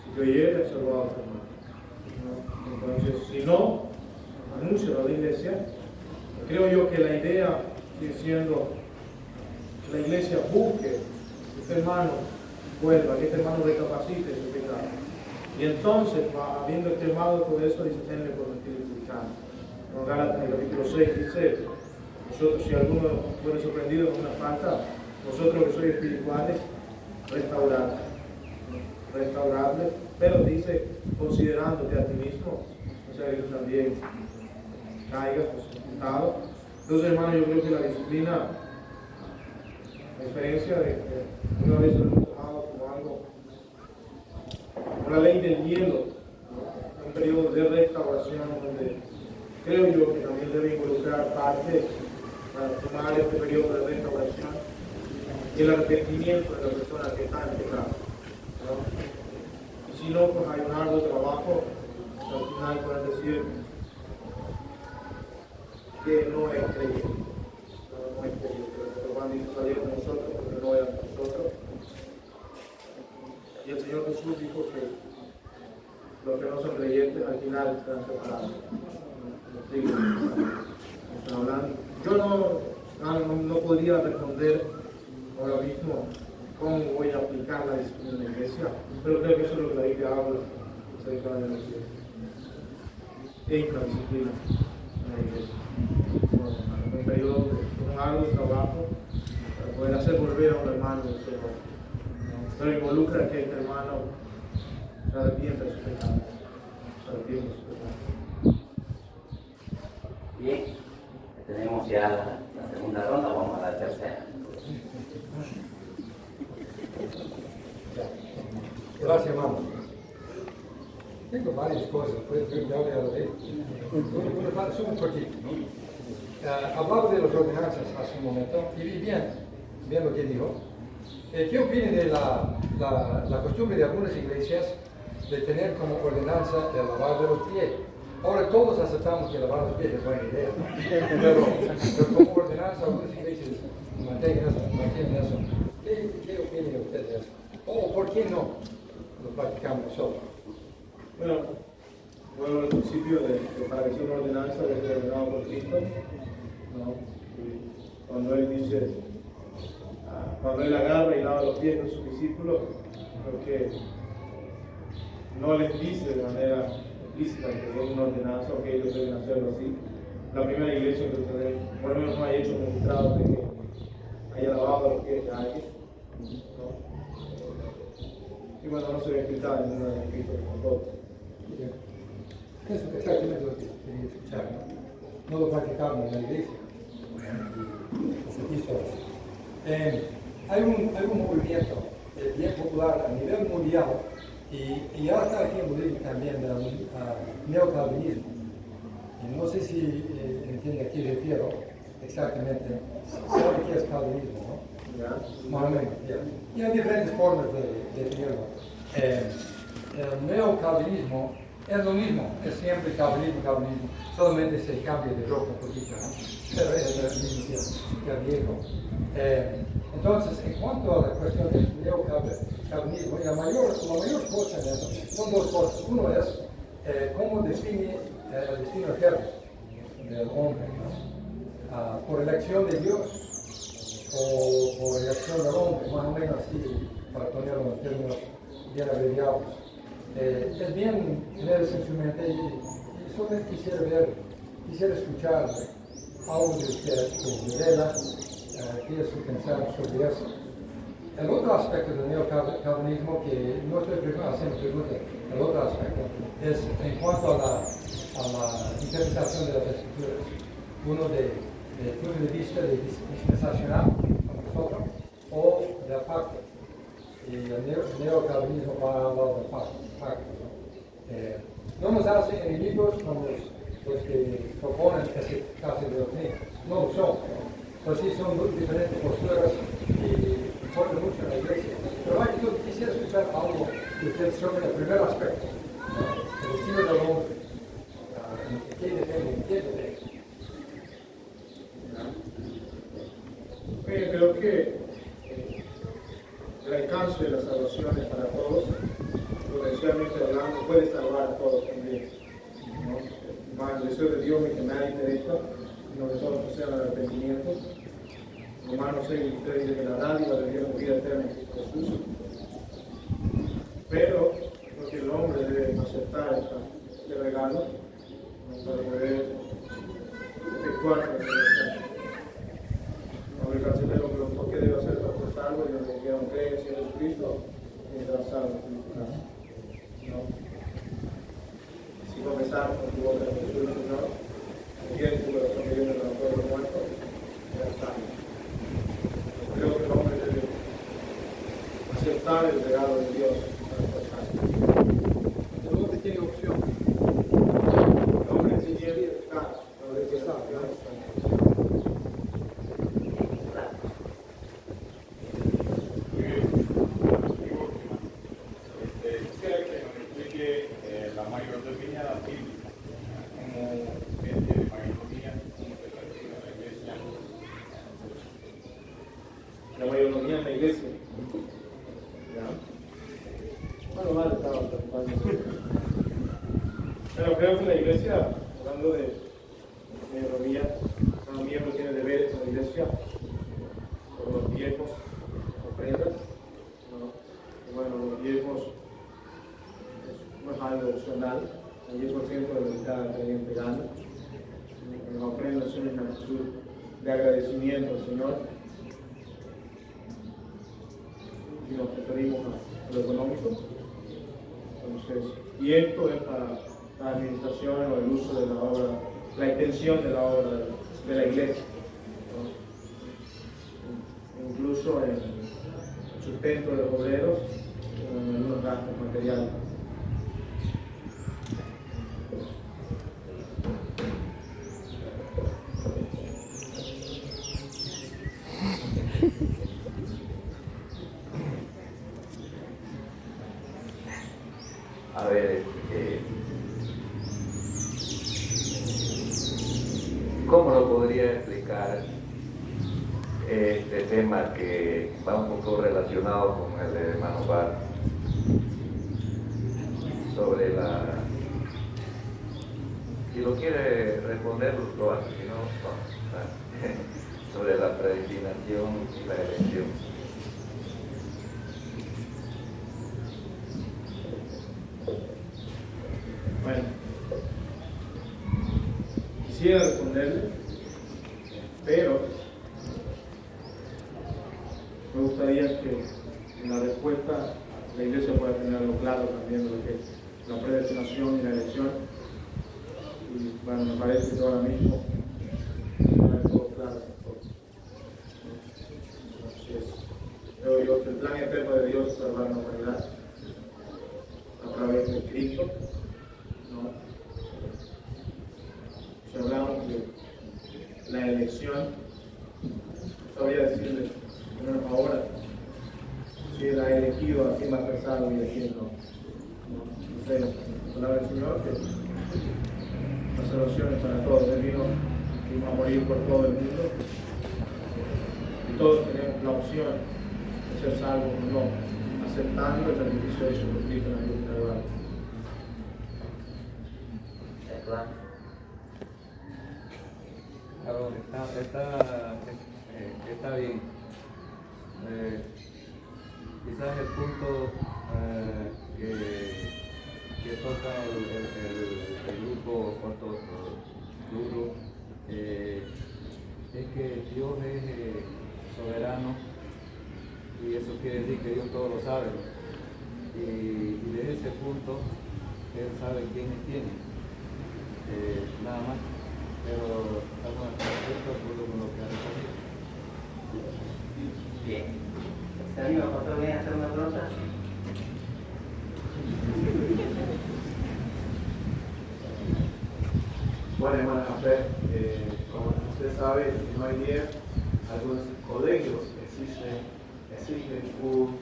Si te hiere, has salvado a tu hermano, ¿no? Entonces, si no, anúncialo a la iglesia. Creo yo que la idea sigue siendo que la iglesia busque que este hermano vuelva, que este hermano recapacite su pecado. Y entonces, habiendo extremado todo eso, dice, tenle por mentir y pecado. En Gálatas, en el capítulo 6, dice, nosotros, si alguno fuera sorprendido con una falta, vosotros que sois espirituales, restauradle, pero dice, considerándote a ti mismo, o sea, él también caiga, pues pecado. Entonces, hermano, yo creo que la disciplina, a diferencia de que una vez lo hemos tomado como algo, como la ley del hielo, ¿no? Un periodo de restauración donde creo yo que también debe involucrar parte para tomar este periodo de restauración y el arrepentimiento de la persona que está en pecado, ¿no? Y si no, pues hay un arduo trabajo, al final pueden decir que no es creyente, no es creyente, pero cuando hizo salir de nosotros porque no eran nosotros. Y el Señor Jesús dijo que los que no son creyentes al final están separados. Están hablando. Yo no podría responder ahora mismo cómo voy a aplicar la disciplina en la iglesia, pero creo que eso es lo que la Biblia habla acerca de la disciplina en la iglesia. Un periodo de un arduo trabajo para poder hacer volver a un hermano del Señor. Pero involucra que este hermano se arrepienta de su pecado. Bien, tenemos ya la segunda ronda, vamos a la tercera. Gracias, hermano. Tengo varias cosas, puedes preguntarle a la vez. Solo un poquito, ¿no? Hablaba de las ordenanzas hace un momento y vi bien lo que dijo. ¿Qué opina de la costumbre de algunas iglesias de tener como ordenanza el lavar de los pies? Ahora todos aceptamos que lavar los pies es buena idea, ¿no? pero como ordenanza algunas iglesias mantienen eso. ¿Qué opina usted de eso? ¿O por qué no lo practicamos nosotros? Bueno, vuelvo al principio de que para que sea una ordenanza debe ser ordenado por Cristo, ¿no? Y cuando Él dice, cuando Él agarra y lava los pies de sus discípulos, creo que no les dice de manera explícita que es una ordenanza o que ellos deben hacerlo así. La primera iglesia que ustedes, por lo menos no hay hechos demostrados de que haya lavado los pies de alguien, ¿no? Y bueno, no se ve explicado en ninguna de las escrituras tampoco. Eso es exactamente lo que quería escuchar, ¿no? No lo practicamos en la iglesia. Hay un movimiento bien popular a nivel mundial y ya está aquí en Bolivia también del neocalvinismo. Y no sé si entiende a qué refiero exactamente. Sabe qué es calvinismo, ¿no? Más o menos, ya. Y hay diferentes formas de definirlo. El neocalvinismo es lo mismo, es siempre calvinismo, solamente se cambia de ropa un poquito, ¿no? Pero es el mismo, ya viejo. Entonces, en cuanto a la cuestión del neocalvinismo, la mayor cosa en eso son dos cosas. Uno es cómo define el destino eterno del hombre, ¿no? Por elección de Dios o por elección del hombre, más o menos así, para ponerlo en términos bien abreviados. Es bien tener eso en su mente y solo quisiera escuchar algo de ustedes que revela qué es su pensar sobre eso. El otro aspecto del neocalvinismo, que no estoy haciendo preguntas, el otro aspecto es en cuanto a la interpretación de las escrituras. Uno del punto de vista dispensacional, como nosotros, o del pacto. Y el neocalvinismo va a hablar del pacto. ¿No nos hace enemigos como los que proponen ese caso de doctrina? No lo son. Pero sí son muy diferentes posturas y importan mucho en la iglesia. Pero yo quisiera escuchar algo de usted sobre el primer aspecto, el destino del hombre. ¿Qué depende? Creo que el alcance de la salvación es para todos, potencialmente hablando, puede salvar a todos también, ¿no? Más el deseo de Dios es que nadie perezca, sino que todos posean el arrepentimiento. Romanos 6:23 dice que la dádiva de Dios es vida eterna en Cristo Jesús. Pero creo que el hombre debe aceptar este regalo, ¿no? Para poder efectuar la salvación. El carcelero me preguntó qué debe hacer para ser salvo y me dijeron cree en Jesucristo y será salvo. ¿No? Si confesamos confesar con tu boca que Jesús es Señor, creer en tu corazón que Dios me levantó de los muertos, serás salvo. Creo que el hombre debe aceptar el regalo de Dios para ser salvo. Luego que tiene opción. El hombre se quiere estar, no debe estar. La mayordomía bíblica, como mente de mayordomía, como se practica en la iglesia. La mayordomía en la iglesia. ¿Ya? Bueno, vale, estaba preocupando. Pero creo que la iglesia, hablando de mayordomía, cada miembro tiene deberes en la iglesia, por los diezmos, ofrendas. ¿No? Y bueno, los diezmos no es algo opcional, el 10% de lo que cada creyente gana. En las ofrendas son una actitud de agradecimiento al Señor. Y nos referimos a lo económico. Entonces, y esto es para la administración o el uso de la obra, la extensión de la obra de la iglesia. ¿No? Incluso en el sustento de los obreros, en algunos gastos materiales. A ver, ¿cómo lo podría explicar este tema que va un poco relacionado con el de hermano Bar? Sobre la... Si lo quiere responder, lo hace, si no, no. Sobre la predestinación y la elección. Bueno, quisiera responderle, pero me gustaría que en la respuesta la iglesia pueda tener algo claro también de lo que es la predestinación y la elección. Y bueno, me parece que ahora mismo no es todo claro. Entonces, creo yo que el plan eterno de Dios es salvar la humanidad a través de Cristo. ¿No? Si hablamos de la elección, sabría decirle, menos ahora, si él ha elegido a quién va a ser salvo y a quién no. No sé, la palabra del Señor, que la salvación es para todos. Él vino a morir por todo el mundo. Y todos tenemos la opción de ser salvos o no, aceptando el sacrificio hecho por Cristo en la cruz de Calvario. Está bien. Quizás el punto que toca el grupo duro es que Dios es soberano, y eso quiere decir que Dios todo lo sabe, y desde ese punto Él sabe quién es quién, nada más, pero estamos de acuerdo con lo que ha respondido. Bien. ¿Está pastor, voy a hacer una pregunta? Bueno, hermana Jafé, como usted sabe, no hay día, algunos colegios exigen un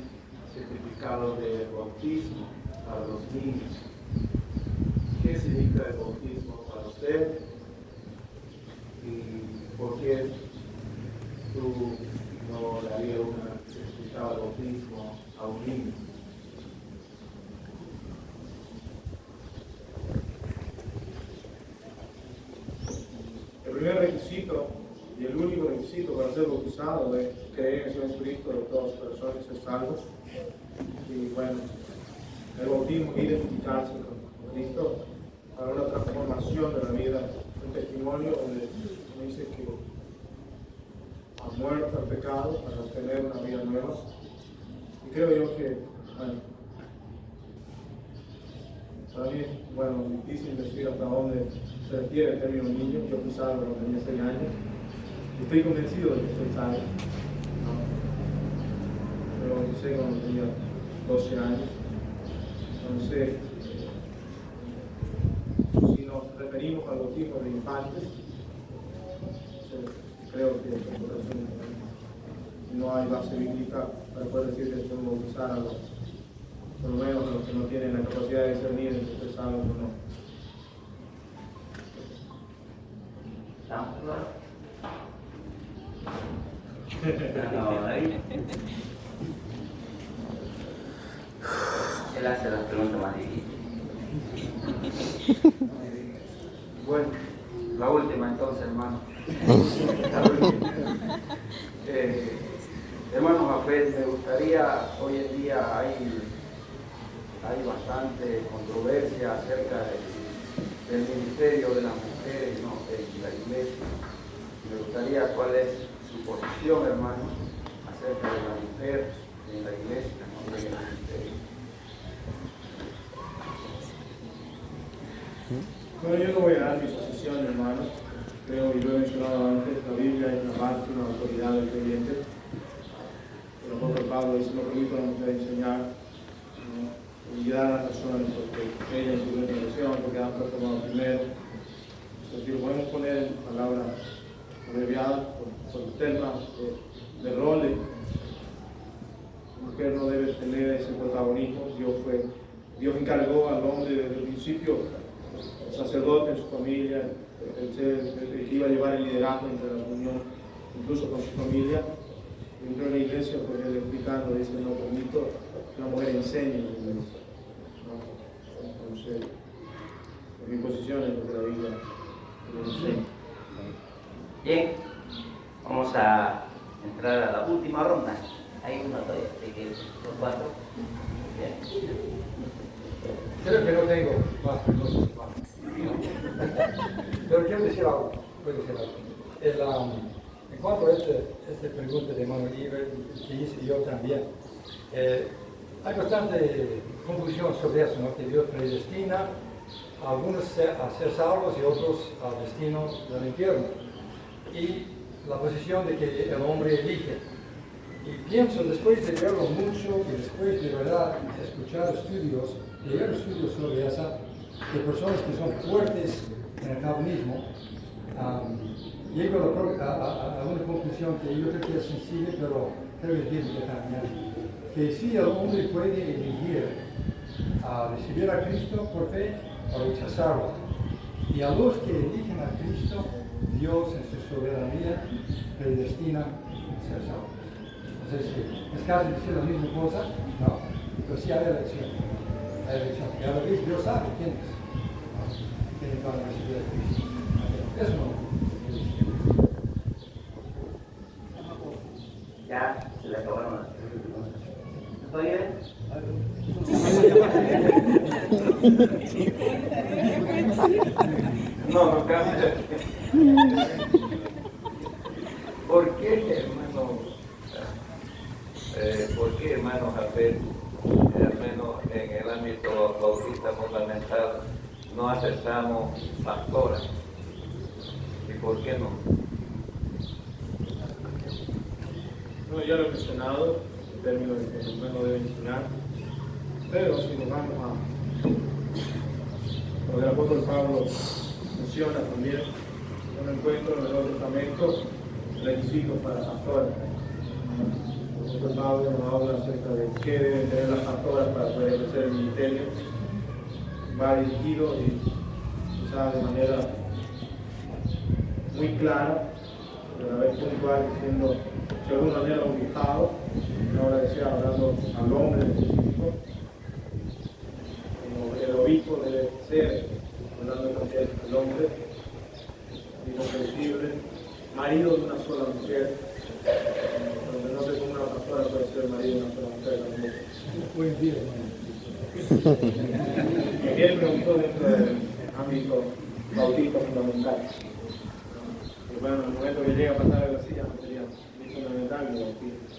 certificado de bautismo para los niños. ¿Qué significa el bautismo para usted? ¿Y por qué tú no darías un certificado de bautismo a un niño? El primer requisito y el único requisito para ser bautizado es creer en el Señor Jesucristo de todas sus personas y ser salvo. Y bueno, el bautismo es identificarse con Cristo para una transformación de la vida, un testimonio donde dice que ha muerto al pecado para obtener una vida nueva. Y creo yo que, bueno, para mí bueno, difícil decir hasta dónde se refiere el término niño. Yo fui salvo cuando tenía 6 años. Estoy convencido de que soy salvo. ¿No? Pero lo sé cuando tenía 12 años. Entonces, si nos referimos al bautismo de infantes, creo que no hay base bíblica para poder decir que podemos bautizar a los, por lo menos a los que no tienen la capacidad de discernir entre ser salvos o no. Él hace las preguntas más difíciles. Bueno, la última entonces, hermano. Hermano Jafet, me gustaría, hoy en día hay bastante controversia acerca del ministerio de las mujeres, ¿no?, en la iglesia. Me gustaría cuál es su posición, hermano, acerca de la mujer en la iglesia, ¿no?, en el ministerio. Bueno, yo no voy a dar mi posición, hermano. Creo, y lo he mencionado antes, la Biblia es la máxima autoridad del creyente. El apóstol Pablo dice: no permito a la mujer enseñar, ¿no?, y dar las razones porque ella en su regeneración, porque han transformado primero. Si lo podemos poner en palabras abreviadas por el tema de roles, la mujer no debe tener ese protagonismo. Dios encargó al hombre desde el principio, el sacerdote en su familia, el que iba a llevar el liderazgo entre la comunión, incluso con su familia. Dentro de la iglesia, pues él explicando, dice: no permito que una mujer enseñe en la iglesia, ¿no? Entonces, mi posición es lo que la Biblia me enseña. Bien, vamos a entrar a la última ronda. Hay una todavía, así que los 4. Bien. Creo que no tengo más cosas. Pero quiero decir algo. En cuanto a esta pregunta de Manuel Iber, que hice yo también, hay bastante confusión sobre eso, ¿no?, que Dios predestina a algunos a ser salvos y otros al destino del infierno. Y la posición de que el hombre elige. Y pienso, después de verlo mucho y después de verdad escuchar estudios, leer estudios sobre esa, de personas que son fuertes en el calvinismo, llego a una conclusión que yo creo que es sensible, pero creo que es bíblica también, que sí, el hombre puede elegir a recibir a Cristo por fe o rechazarlo. Y a los que eligen a Cristo, Dios en su soberanía predestina a ser salvos. No sé si es casi decir la misma cosa, no, pero sí hay elección. Hay elección. Y a la vez Dios sabe quiénes van a recibir a Cristo. Eso no. Ya se le acabaron las preguntas. ¿Está bien? No cambia. ¿Por qué, hermano Jafet, al menos en el ámbito bautista fundamental, no aceptamos pastoras? ¿Y por qué no? Bueno, ya lo he mencionado, en términos de que el hermano debe enseñar, pero si nos vamos a lo que el apóstol Pablo menciona también, un encuentro en el Nuevo Testamento, requisitos para pastores. El apóstol Pablo nos habla acerca de qué deben tener las pastoras para poder ejercer el ministerio. Va dirigido y quizás de manera muy clara, pero a la vez puntual, diciendo: si de alguna manera un fijado, ahora decía, hablando al hombre en específico, el obispo debe ser, hablando también al hombre, inofensible, marido de una sola mujer, donde no sé cómo una pastora puede ser marido de una sola mujer también. Buen día, hermano. Él preguntó dentro del ámbito bautista fundamental. Pero bueno, en el momento que llega a pasar algo así, ya no sería ni fundamental ni bautista.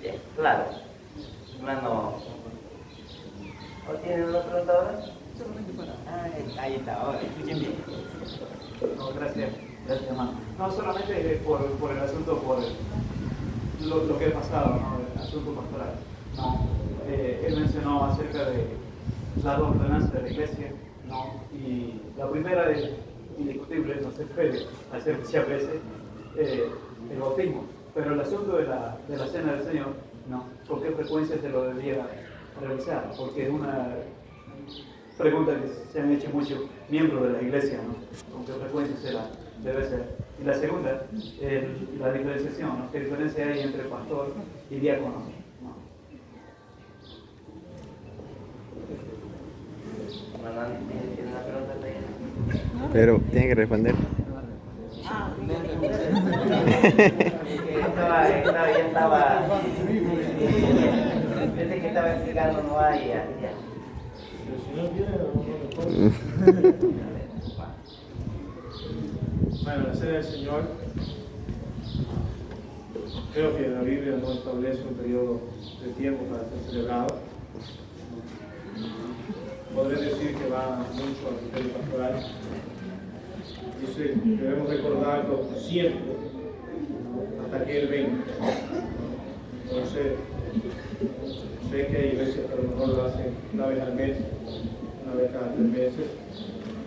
Bien, claro. Hermano, ¿o tienen una pregunta ahora? Solamente para... Ahí está, ahora, escuchen bien. No, gracias, hermano. No, solamente por el asunto, por lo que ha pasado, ¿no? El asunto pastoral. No, él mencionó acerca de las dos ordenanzas de la iglesia, ¿no? Y la primera es indiscutible, no se puede hacer muchas veces el bautismo. Pero el asunto de la cena del Señor, no. ¿Con qué frecuencia se lo debiera realizar? Porque es una pregunta que se han hecho muchos miembros de la iglesia, ¿no? ¿Con qué frecuencia se la debe ser? Y la segunda, la diferenciación, ¿no? ¿Qué diferencia hay entre pastor y diácono? ¿No? ¿Tiene una pregunta? Pero tiene que responder. Pensé que estaba explicando, no hay. Bueno, la cena del Señor, creo que la Biblia no establece un periodo de tiempo para ser celebrado. Podré decir que va mucho al criterio pastoral. Dice, debemos recordarlo siempre, hasta que Él venga. Entonces, sé que hay iglesias que a lo mejor lo hacen una vez al mes, una vez cada 3 meses,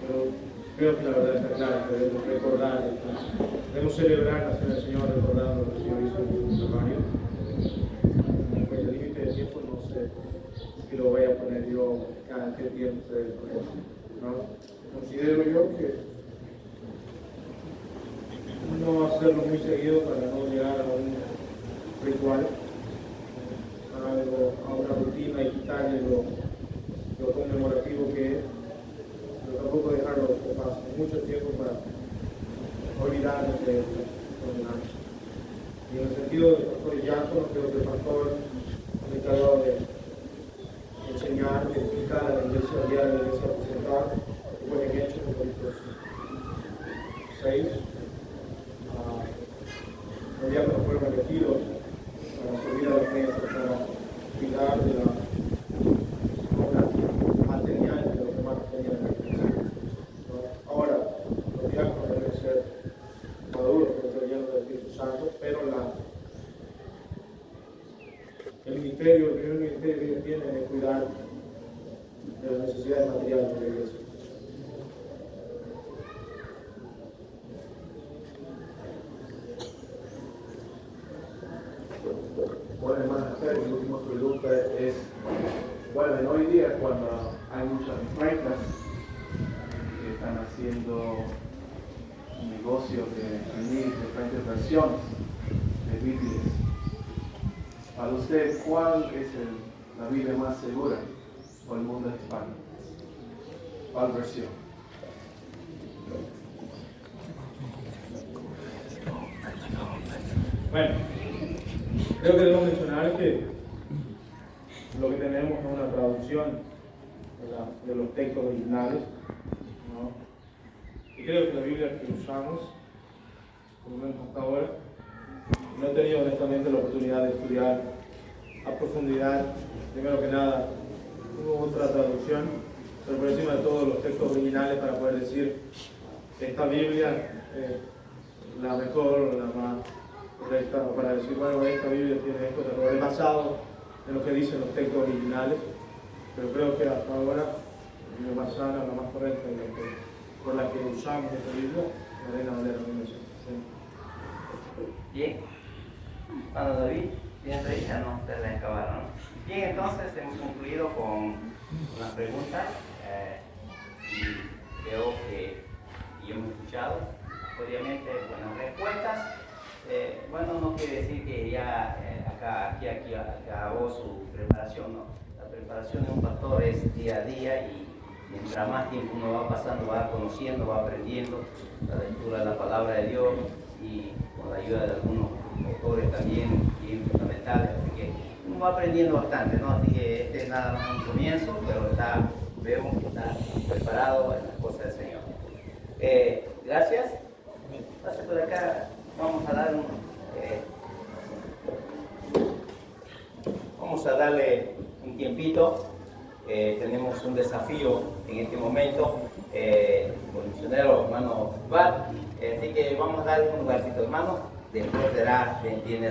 pero creo que la verdad está clara, que debemos recordar, debemos celebrar la cena del Señor recordando lo que el Señor hizo en el Calvario. Pues el límite de tiempo no sé si lo voy a poner yo cada qué tiempo se debe poner, ¿no? Considero yo que no hacerlo muy seguido para no llegar a un ritual, a una rutina y quitarle lo conmemorativo que es, pero tampoco dejarlo que pase mucho tiempo para olvidarnos de esto. Y en el sentido del pastor y diácono, creo que el pastor es encargado de enseñar, de explicar a la iglesia, a la iglesia aposentada, después en Hechos, en capítulo 6. Los diáconos fueron elegidos para servir a la iglesia, para cuidar de la obra material que los demás tenían en la iglesia. Ahora, los diáconos deben ser maduros, deben ser llenos del Espíritu Santo, pero el primer ministerio que ellos tienen es cuidar de las necesidades materiales de la iglesia. Bueno, hermano, mi última pregunta es, bueno, en hoy día cuando hay muchas impretas que están haciendo un negocio de imprimir diferentes versiones de Biblias, para usted, ¿cuál es la Biblia más segura por el mundo hispano? ¿Cuál versión? Bueno, creo que debo mencionar que lo que tenemos es una traducción de los textos originales, ¿no? Y creo que la Biblia que usamos, por lo menos hasta ahora, no he tenido honestamente la oportunidad de estudiar a profundidad, primero que nada, hubo otra traducción, pero por encima de todos los textos originales para poder decir que esta Biblia es la mejor, la más correcta, para decir, bueno, esta Biblia tiene estos errores basados en lo que dicen los textos originales, pero creo que hasta ahora la más sana, la más correcta, por la que usamos esta Biblia, la Reina Valera 1960. Bien, bueno, David, bien, ya no se le acabaron. Bien, entonces hemos concluido con las preguntas y veo que y hemos escuchado, obviamente, buenas respuestas. Bueno, no quiere decir que ya aquí acabó su preparación, ¿no? La preparación de un pastor es día a día y mientras más tiempo uno va pasando, va conociendo, va aprendiendo la lectura de la palabra de Dios y con la ayuda de algunos autores también bien fundamentales, así que uno va aprendiendo bastante, ¿no? Así que este es nada más un comienzo, pero vemos que está preparado en las cosas del Señor. Gracias. Pase por acá. Vamos a darle un tiempito. Tenemos un desafío en momento con el misionero hermano Bar. Así que vamos a dar un lugarcito, hermano. Después será quien tiene